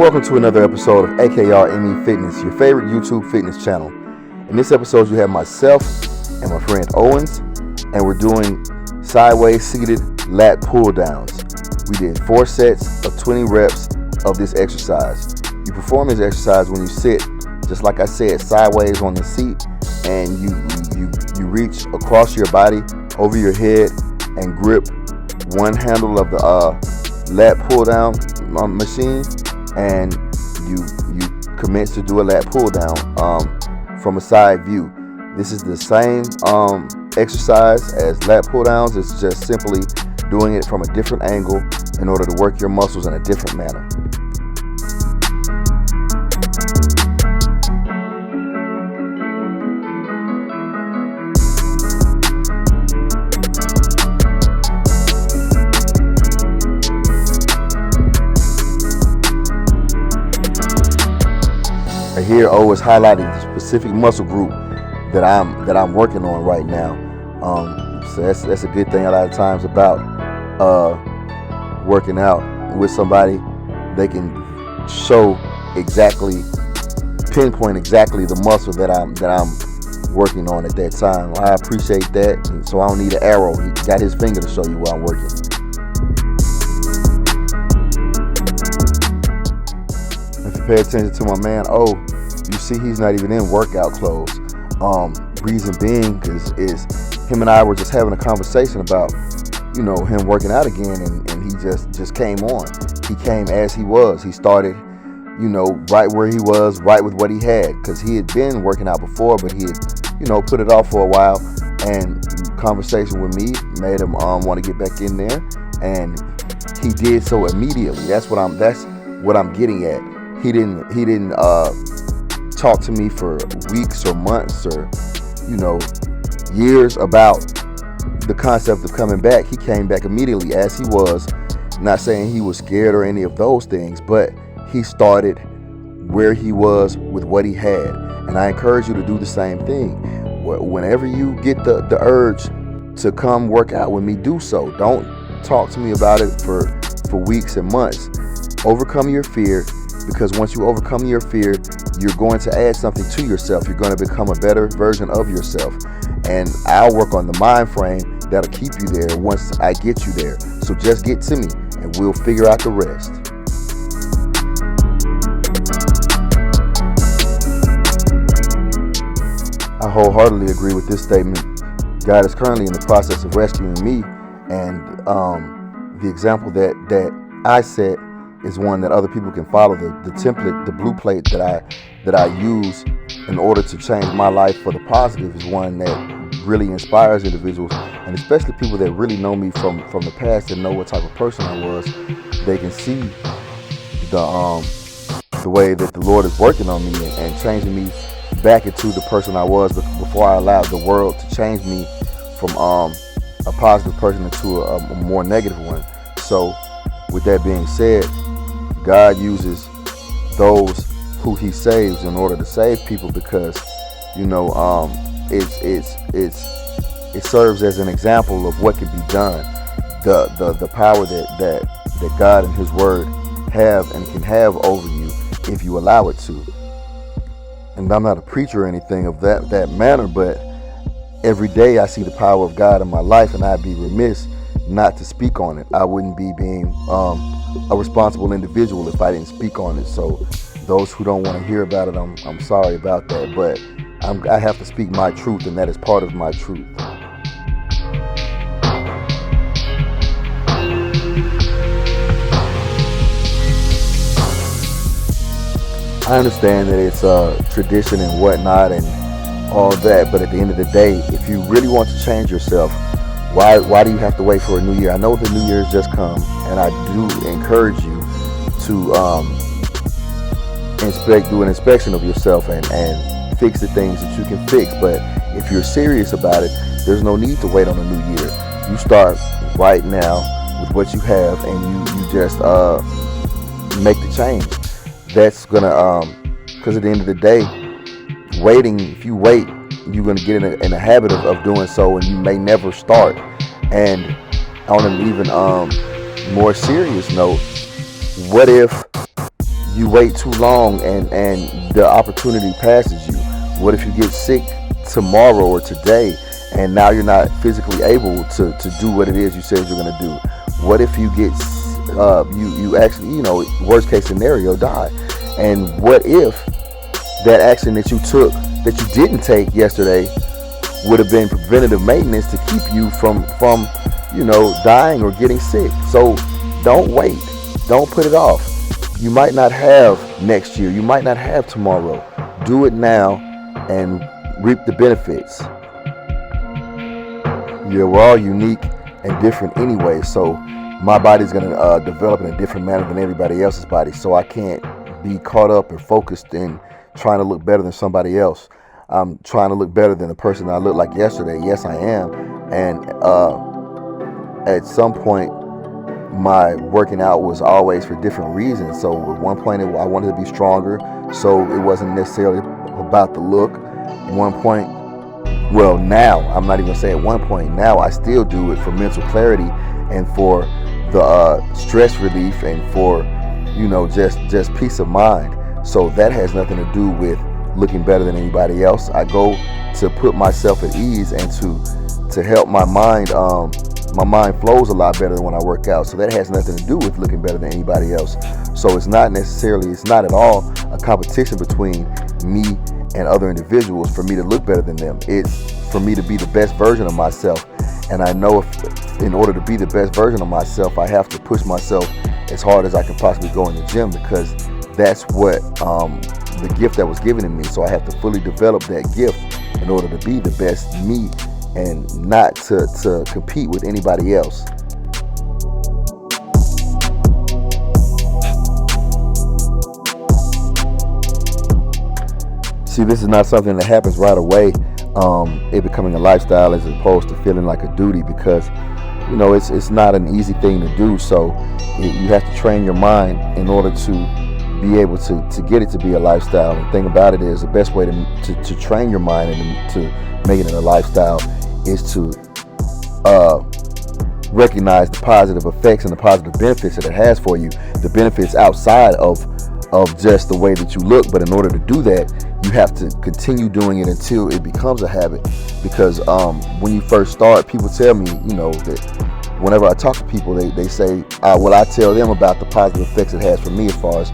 Welcome to another episode of AKR ME Fitness, your favorite YouTube fitness channel. In this episode, you have myself and my friend Owens, and we're doing sideways seated lat pull downs. We did 4 sets of 20 reps of this exercise. You perform this exercise when you sit, just like I said, sideways on the seat, and you reach across your body, over your head, and grip one handle of the lat pull down machine, and you commence to do a lat pull down from a side view. This is the same exercise as lat pull downs. It's just simply doing it from a different angle in order to work your muscles in a different manner. Here, O is highlighting the specific muscle group that I'm working on right now. So that's a good thing a lot of times about working out with somebody. They can pinpoint exactly the muscle that I'm working on at that time. I appreciate that. So I don't need an arrow. He got his finger to show you where I'm working. If you pay attention to my man O, you see he's not even in workout clothes. Reason being is him and I were just having a conversation about, him working out again, and he just came on. He came as he was. He started, right where he was, right with what he had, because he had been working out before, but he had, put it off for a while. And conversation with me made him want to get back in there, and he did so immediately. That's what I'm getting at. He didn't talk to me for weeks or months or years about the concept of coming back. He came back immediately as he was. Not saying he was scared or any of those things, but he started where he was with what he had. And I encourage you to do the same thing. Whenever you get the urge to come work out with me, do so. Don't talk to me about it for weeks and months. Overcome your fear, because once you overcome your fear, you're going to add something to yourself. You're going to become a better version of yourself. And I'll work on the mind frame that'll keep you there once I get you there. So just get to me and we'll figure out the rest. I wholeheartedly agree with this statement. God is currently in the process of rescuing me, and the example that I set is one that other people can follow. The template, the blue plate that I use in order to change my life for the positive is one that really inspires individuals, and especially people that really know me from the past and know what type of person I was. They can see the way that the Lord is working on me and changing me back into the person I was before I allowed the world to change me from a positive person into a more negative one. So with that being said, God uses those who He saves in order to save people, because it serves as an example of what can be done. The power that God and His Word have and can have over you if you allow it to. And I'm not a preacher or anything of that manner, but every day I see the power of God in my life, and I'd be remiss not to speak on it. I wouldn't be being a responsible individual if I didn't speak on it. So those who don't want to hear about it, I'm sorry about that, but I have to speak my truth, and that is part of my truth. I understand that it's tradition and whatnot and all that, but at the end of the day, if you really want to change yourself, why do you have to wait for a new year? I know the new year has just come, and I do encourage you to do an inspection of yourself and fix the things that you can fix. But if you're serious about it, there's no need to wait on a new year. You start right now with what you have, and you just make the change. That's gonna, because at the end of the day, if you wait, you're gonna get in a habit of doing so, and you may never start. And on an even more serious note, what if you wait too long and the opportunity passes you? What if you get sick tomorrow or today and now you're not physically able to do what it is you said you're going to do? What if you get you actually, worst case scenario, die? And what if that action that you took, that you didn't take yesterday, would have been preventative maintenance to keep you from dying or getting sick? So don't wait. Don't put it off. You might not have next year. You might not have tomorrow. Do it now and reap the benefits. Yeah, we're all unique and different anyway. So my body's going to develop in a different manner than everybody else's body. So I can't be caught up and focused in trying to look better than somebody else. I'm trying to look better than the person I looked like yesterday. Yes, I am. And at some point, my working out was always for different reasons. So at one point, I wanted to be stronger. So it wasn't necessarily about the look. At one point, well, now, I'm not even going to say at one point. Now I still do it for mental clarity and for the stress relief and for, just peace of mind. So that has nothing to do with looking better than anybody else. I go to put myself at ease and to help my mind. My mind flows a lot better when I work out. So that has nothing to do with looking better than anybody else. So it's not at all a competition between me and other individuals for me to look better than them. It's for me to be the best version of myself. And I know if in order to be the best version of myself, I have to push myself as hard as I can possibly go in the gym, because that's what the gift that was given to me. So I have to fully develop that gift in order to be the best me and not to compete with anybody else. See, this is not something that happens right away. It becoming a lifestyle as opposed to feeling like a duty, because it's not an easy thing to do. So you have to train your mind in order to be able to get it to be a lifestyle. And the thing about it is, the best way to train your mind and to make it a lifestyle is to recognize the positive effects and the positive benefits that it has for you, the benefits outside of just the way that you look. But in order to do that, you have to continue doing it until it becomes a habit. Because when you first start, people tell me, that whenever I talk to people, they say, I tell them about the positive effects it has for me as far as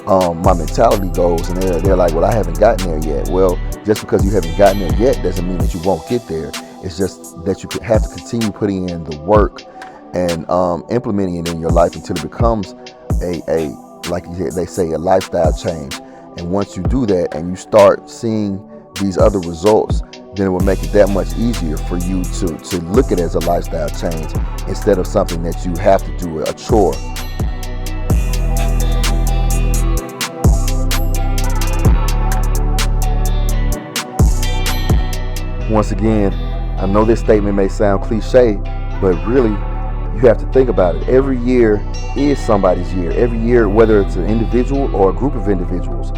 my mentality goes, and they're like, well, I haven't gotten there yet. Well, just because you haven't gotten there yet doesn't mean that you won't get there. It's just that you have to continue putting in the work and implementing it in your life until it becomes a like they say, a lifestyle change. And once you do that and you start seeing these other results, then it will make it that much easier for you to look at it as a lifestyle change instead of something that you have to do, a chore. Once again, I know this statement may sound cliche, but really, you have to think about it. Every year is somebody's year. Every year, whether it's an individual or a group of individuals,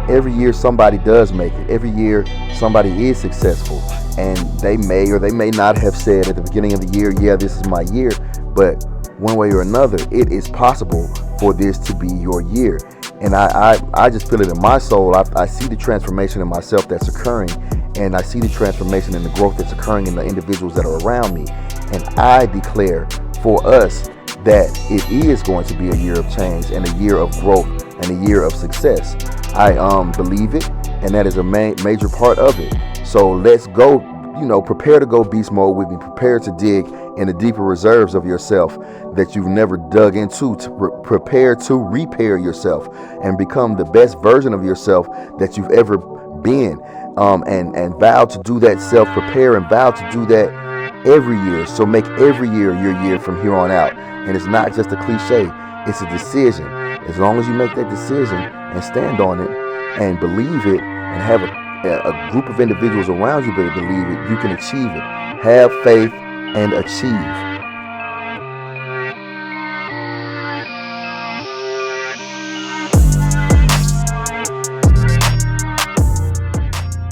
every year somebody does make it. Every year somebody is successful. And they may or they may not have said at the beginning of the year, yeah, this is my year. But one way or another, it is possible for this to be your year. And I just feel it in my soul. I see the transformation in myself that's occurring. And I see the transformation and the growth that's occurring in the individuals that are around me. And I declare for us that it is going to be a year of change and a year of growth and a year of success. I believe it, and that is a major part of it. So let's go, prepare to go beast mode with me. Prepare to dig in the deeper reserves of yourself that you've never dug into, to prepare to repair yourself and become the best version of yourself that you've ever been. And vow to do that, self-prepare, and vow to do that every year. So make every year your year from here on out. And it's not just a cliche, it's a decision. As long as you make that decision and stand on it and believe it and have a group of individuals around you that believe it, you can achieve it. Have faith and achieve.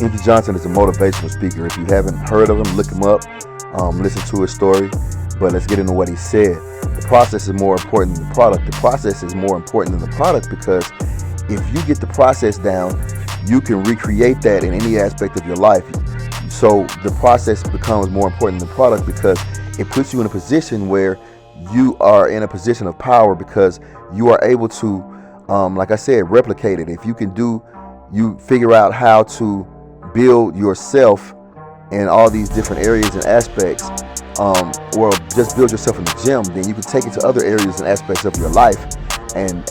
Andy Johnson is a motivational speaker. If you haven't heard of him, look him up. Listen to his story. But let's get into what he said. The process is more important than the product. The process is more important than the product because if you get the process down, you can recreate that in any aspect of your life. So the process becomes more important than the product because it puts you in a position where you are in a position of power because you are able to, like I said, replicate it. If you figure out how to build yourself in all these different areas and aspects, or just build yourself in the gym, then you can take it to other areas and aspects of your life and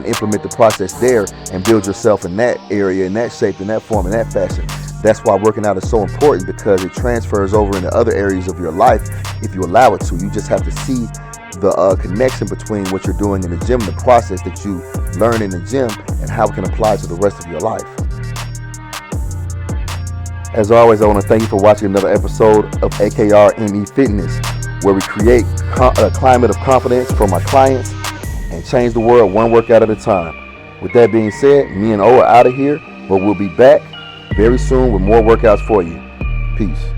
implement the process there and build yourself in that area, in that shape, in that form, in that fashion. That's why working out is so important because it transfers over into other areas of your life if you allow it to. You just have to see the connection between what you're doing in the gym, the process that you learn in the gym, and how it can apply to the rest of your life. As always, I want to thank you for watching another episode of AKR ME Fitness, where we create a climate of confidence for my clients and change the world one workout at a time. With that being said, me and O are out of here, but we'll be back very soon with more workouts for you. Peace.